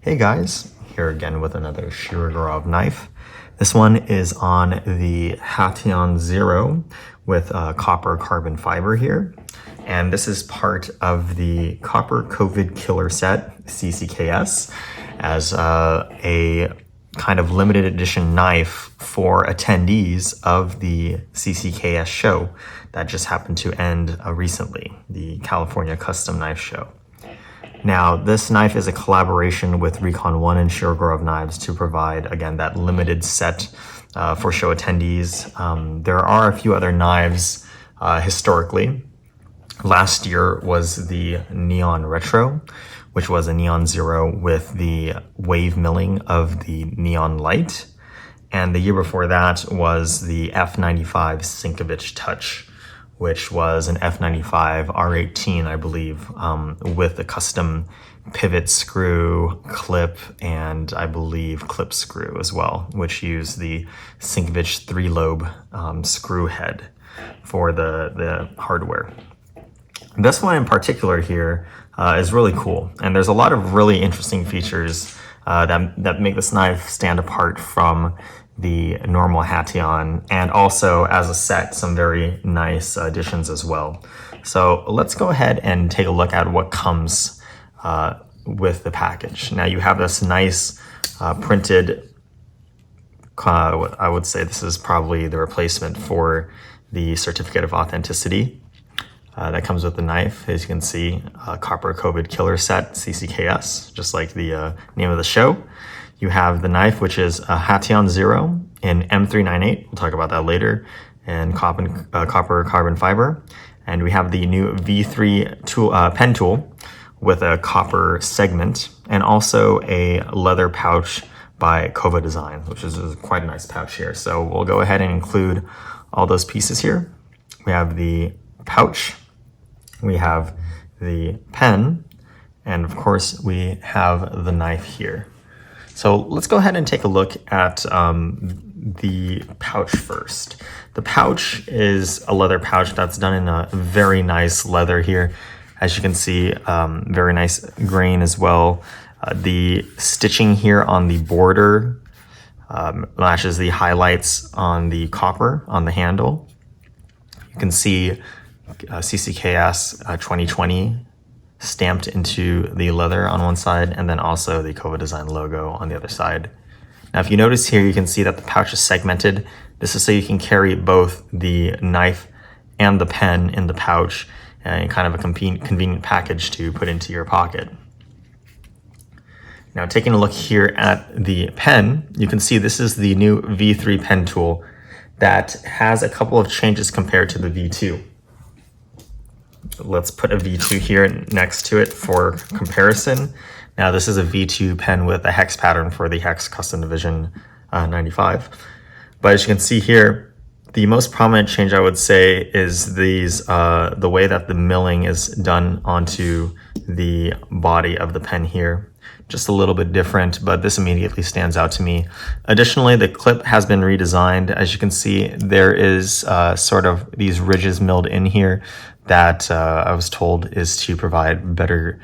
Hey guys, here again with another Shirogorov knife. This one is on the HatiOn Zero with copper carbon fiber here. And this is part of the Copper COVID Killer Set, CCKS, as a kind of limited edition knife for attendees of the CCKS show that just happened to end recently, the California Custom Knife Show. Now, this knife is a collaboration with Recon One and Shirogorov Knives to provide, again, that limited set for show attendees. There are a few other knives historically. Last year was the Neon Retro, which was a Neon Zero with the wave milling of the neon light. And the year before that was the F95 Sinkovich Touch, which was an F95 R18, I believe, with a custom pivot screw, clip, and I believe clip screw as well, which used the Sinkovich 3-lobe screw head for the hardware. This one in particular here is really cool, and there's a lot of really interesting features that make this knife stand apart from the normal HatiOn, and also as a set, some very nice additions as well. So let's go ahead and take a look at what comes with the package. Now you have this nice printed, I would say this is probably the replacement for the certificate of authenticity that comes with the knife. As you can see, Copper COVID Killer Set, CCKS, just like the name of the show. You have the knife, which is a HatiOn Zero in M398. We'll talk about that later. And copper carbon fiber. And we have the new V3 tool, pen tool with a copper segment, and also a leather pouch by Kova Design, which is quite a nice pouch here. So we'll go ahead and include all those pieces here. We have the pouch, we have the pen, and of course we have the knife here. So let's go ahead and take a look at the pouch first. The pouch is a leather pouch that's done in a very nice leather here. As you can see, very nice grain as well. The stitching here on the border matches the highlights on the copper on the handle. You can see CCKS 2020 stamped into the leather on one side, and then also the Kova Design logo on the other side. Now, if you notice here, you can see that the pouch is segmented. This is so you can carry both the knife and the pen in the pouch, and kind of a convenient package to put into your pocket. Now, taking a look here at the pen, you can see this is the new V3 pen tool that has a couple of changes compared to the V2. Let's put a V2 here next to it for comparison. Now this is a V2 pen with a hex pattern for the Hex Custom Division 95. But as you can see here, the most prominent change I would say is the way that the milling is done onto the body of the pen here. Just a little bit different, but this immediately stands out to me. Additionally, the clip has been redesigned. As you can see, there is sort of these ridges milled in here that I was told is to provide better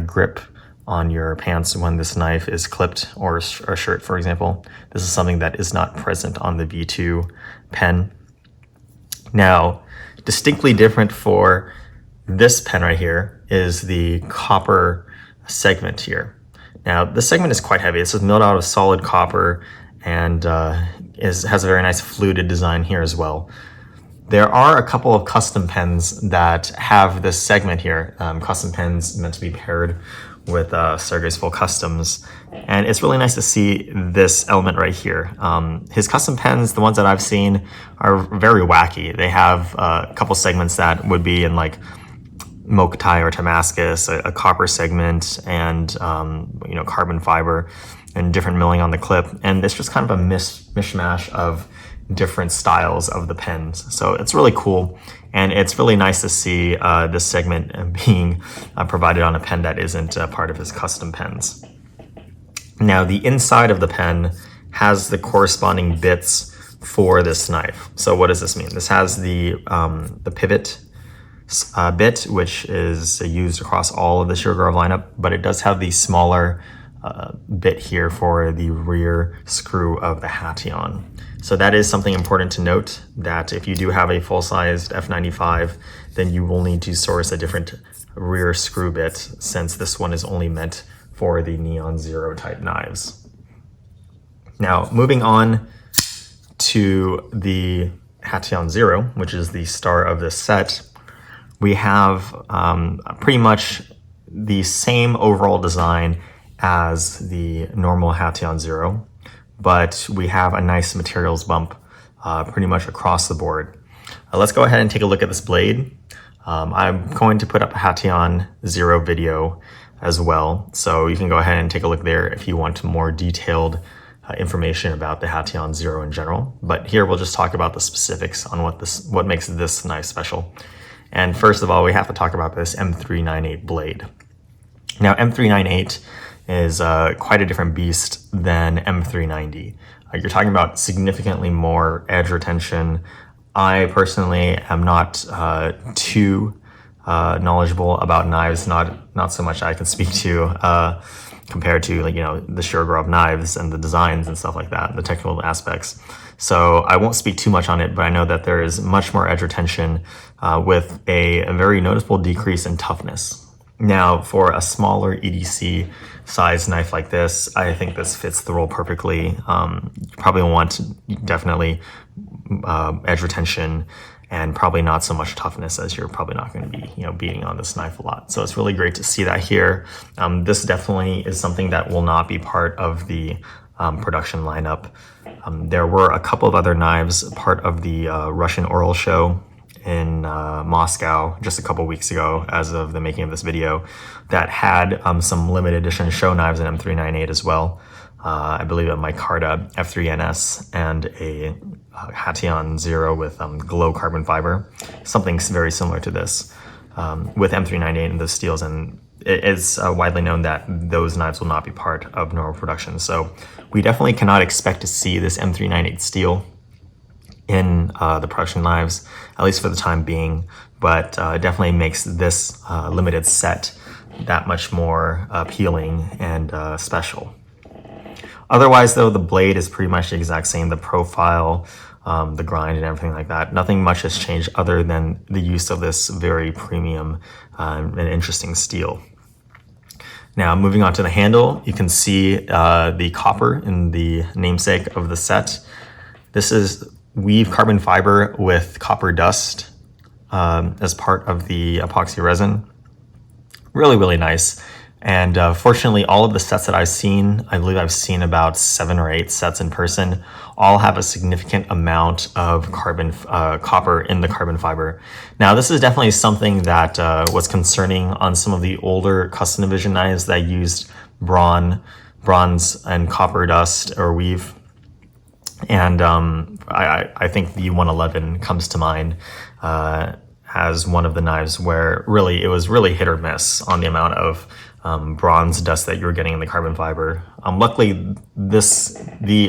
grip on your pants when this knife is clipped, or a shirt, for example. This is something that is not present on the V2 pen. Now, distinctly different for this pen right here is the copper segment here. Now, this segment is quite heavy. This is milled out of solid copper and has a very nice fluted design here as well. There are a couple of custom pens that have this segment here. Custom pens meant to be paired with Sergey's Full Customs. And it's really nice to see this element right here. His custom pens, the ones that I've seen, are very wacky. They have a couple segments that would be in like Mokutai or Damascus, a copper segment, and carbon fiber, and different milling on the clip. And it's just kind of a mishmash of different styles of the pens. So it's really cool, and it's really nice to see this segment being provided on a pen that isn't part of his custom pens. Now, the inside of the pen has the corresponding bits for this knife. So what does this mean? This has the pivot bit, which is used across all of the Shirogorov lineup, but it does have the smaller bit here for the rear screw of the HatiOn. So that is something important to note, that if you do have a full-sized F95, then you will need to source a different rear screw bit, since this one is only meant for the Neon Zero type knives. Now, moving on to the HatiOn Zero, which is the star of this set, we have pretty much the same overall design as the normal HatiOn Zero, but we have a nice materials bump pretty much across the board. Let's go ahead and take a look at this blade. I'm going to put up a HatiOn Zero video as well, so you can go ahead and take a look there if you want more detailed information about the HatiOn Zero in general. But here we'll just talk about the specifics on what makes this knife special. And first of all, we have to talk about this M398 blade. Now, M398 is quite a different beast than M390. You're talking about significantly more edge retention. I personally am not too knowledgeable about knives, not so much I can speak to compared to, like, you know, the Shirogorov knives and the designs and stuff like that, the technical aspects. So I won't speak too much on it, but I know that there is much more edge retention with a very noticeable decrease in toughness. Now, for a smaller EDC size knife like this, I think this fits the role perfectly. You probably want definitely edge retention and probably not so much toughness, as you're probably not going to be, you know, beating on this knife a lot. So it's really great to see that here. This definitely is something that will not be part of the production lineup. There were a couple of other knives part of the Russian Oral Show in Moscow just a couple weeks ago, as of the making of this video, that had some limited edition show knives in M398 as well. I believe a micarta F3NS and a HatiOn Zero with glow carbon fiber, something very similar to this with M398 and those steels. And it's widely known that those knives will not be part of normal production. So we definitely cannot expect to see this M398 steel in the production knives, at least for the time being, but definitely makes this limited set that much more appealing and special. Otherwise, though, the blade is pretty much the exact same. The profile, the grind, and everything like that. Nothing much has changed other than the use of this very premium and interesting steel. Now, moving on to the handle, you can see the copper in the namesake of the set. This is weave carbon fiber with copper dust as part of the epoxy resin. Really, really nice. And fortunately, all of the sets that I've seen, I believe I've seen about 7 or 8 sets in person, all have a significant amount of copper in the carbon fiber. Now, this is definitely something that was concerning on some of the older custom division knives that used bronze and copper dust or weave. And I think the 111 comes to mind as one of the knives where really it was really hit or miss on the amount of bronze dust that you were getting in the carbon fiber. Luckily,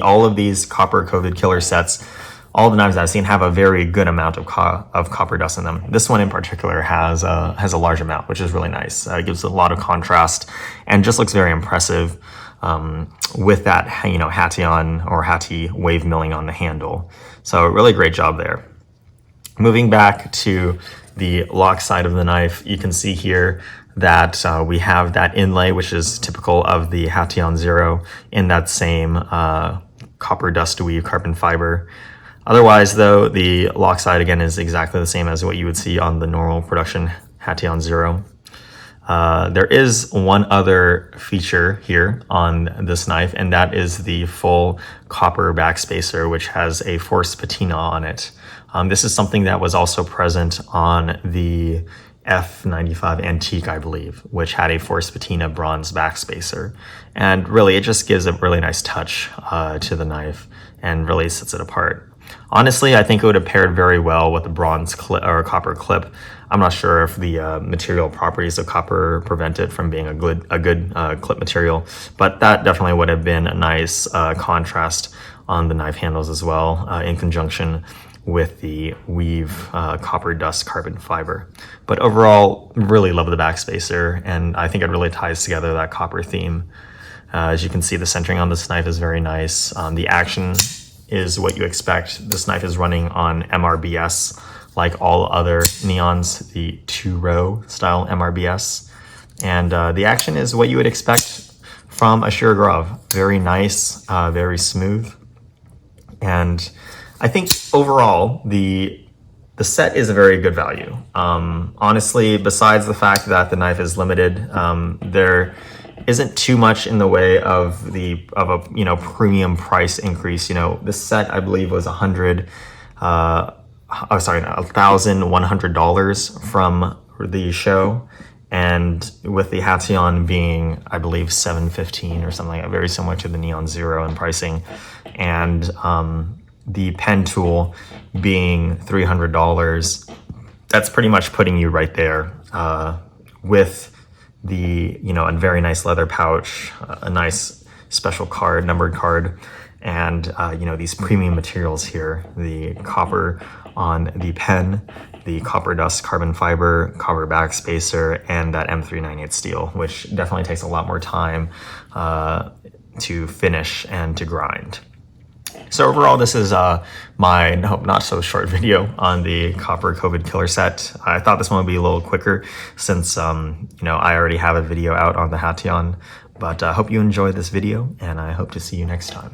all of these copper coated killer sets, all the knives that I've seen have a very good amount of copper dust in them. This one in particular has a large amount, which is really nice. It gives a lot of contrast and just looks very impressive with that, you know, HatiOn or Hati wave milling on the handle. So really great job there. Moving back to the lock side of the knife, you can see here that we have that inlay, which is typical of the HatiOn Zero, in that same copper dust weave carbon fiber. Otherwise, though, the lock side again is exactly the same as what you would see on the normal production HatiOn Zero. There is one other feature here on this knife, and that is the full copper backspacer, which has a forced patina on it. This is something that was also present on the F95 Antique, I believe, which had a forced patina bronze backspacer. And really, it just gives a really nice touch to the knife and really sets it apart. Honestly, I think it would have paired very well with a bronze clip or a copper clip. I'm not sure if the material properties of copper prevent it from being a good clip material, but that definitely would have been a nice contrast on the knife handles as well, in conjunction with the weave copper dust carbon fiber. But overall, really love the backspacer, and I think it really ties together that copper theme. As you can see, the centering on this knife is very nice. The action is what you expect. This knife is running on MRBS, like all other Neons, the 2-row style MRBS. And the action is what you would expect from a Shirogorov. Very nice, very smooth. And I think overall, the set is a very good value. Honestly, besides the fact that the knife is limited, there isn't too much in the way of a premium price increase. This set I believe was $1,100 from the show, and with the HatiOn being I believe $715 or something like that, very similar to the Neon Zero in pricing, and the pen tool being $300. That's pretty much putting you right there with the a very nice leather pouch, a nice special card, numbered card, and these premium materials here, the copper on the pen, the copper dust carbon fiber, copper backspacer, and that M398 steel, which definitely takes a lot more time to finish and to grind. So overall, this is my not so short video on the copper COVID killer set. I thought this one would be a little quicker since I already have a video out on the HatiOn. But I hope you enjoyed this video, and I hope to see you next time.